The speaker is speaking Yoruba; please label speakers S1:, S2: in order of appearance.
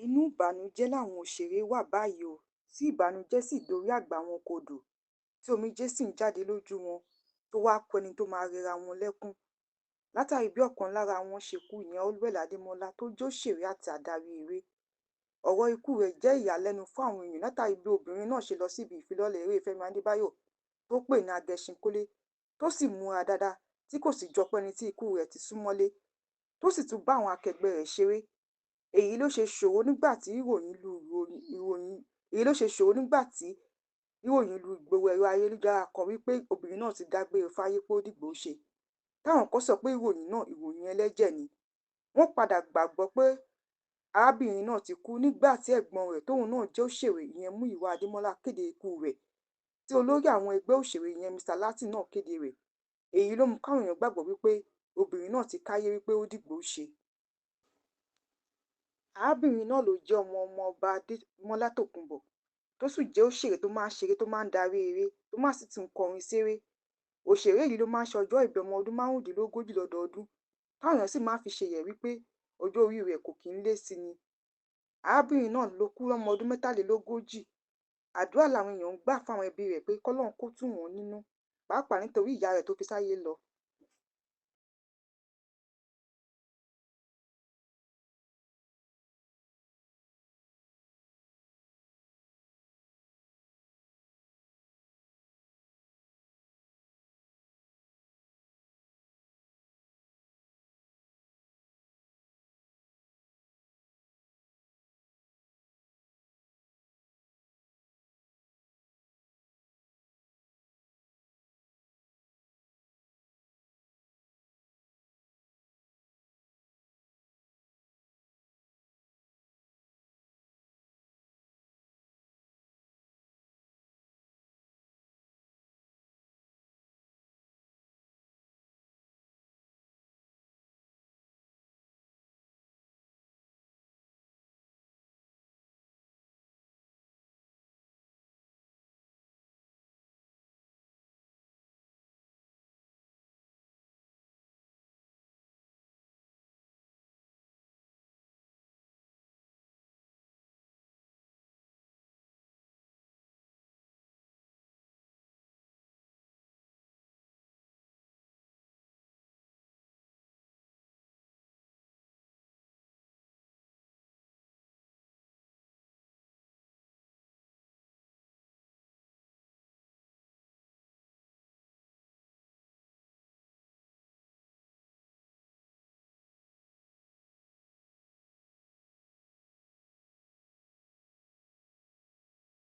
S1: inú ìbànújẹ́ làwọn òṣèré wà báyìí o, tí ìbànújẹ́ sì dorí àgbà wọn kodò, tí omijé sì ń jáde lójú wọn, tó wáá kú ẹni tó máa rẹra wọn lẹ́kún látàrí bí ọ̀kan lára wọn ṣe kú, ìyẹn Olúwẹ̀lé Adémọ́lá tó jẹ́ òṣèré àti adarí eré. Ọ̀rọ̀ ikú rẹ̀ jẹ́ ìyàlẹ́nu fún àwọn èèyàn látàrí bí obìnrin náà ṣe lọ síbi ìfilọ́lẹ̀ eré Fẹ́mi Adébáyọ̀ tó pè ní Agẹṣinkólé, tó sì múra dáadáa tí kò sì jọ pé ẹni tí ikú rẹ̀ ti súnmọ́lé, tó sì tún bá àwọn akẹgbẹ́ rẹ̀ ṣeré. Èyí ló ṣe ṣòro nígbà tí ìròyìn lu ìgboro ẹ̀rọ ayélujára kan wípé obìnrin náà ti dágbére fáyé pé ó dìgbò ṣe. Táwọn kan sọ pé ìròyìn náà ìròyìn ẹlẹ́jẹ̀ ni. Wọ́n padà gbàgbọ́ pé arábìnrin náà ti kú nígbà tí ẹ̀gbọ́n rẹ̀ tóun náà jẹ́ òṣèré ìyẹn Múyìwá Adémọ́lá kéde ikú rẹ̀, tí olórí àwọn ẹgbẹ́ òṣèré ìyẹn Mr. Latin náà kéde rẹ̀. Èyí ló mú káwọn èèyàn gbàgbọ́ wípé obìnrin náà ti káyé wípé ó dìgbò ṣe. Arábìnrin náà ló jẹ́ ọmọ ọba Adémọ́lá Tòkunbọ̀, tó sì jẹ́ òṣèré tó máa ń ṣeré, tó máa ń darí eré, tó máa sì tún kọrin séré. Òṣèré yìí ló máa ń ṣe ọjọ́ ìbí ọmọ ọdún márùndínlógójì lọ́dọọdún, táwọn èèyàn sì máa ń fi ṣe yẹ̀ wípé ọjọ́ orí rẹ̀ kò kí ń lé sí ni. Arábìnrin náà ló kú lọ́mọ ọdún mẹ́tàlélógójì. Àdúrà làwọn èèyàn ń gbà fáwọn ẹbí rẹ̀ pé kọ́lọ́run kó tù wọ́n nínú, pàápàá nítorí ìyá rẹ̀ tó fi sáyé lọ.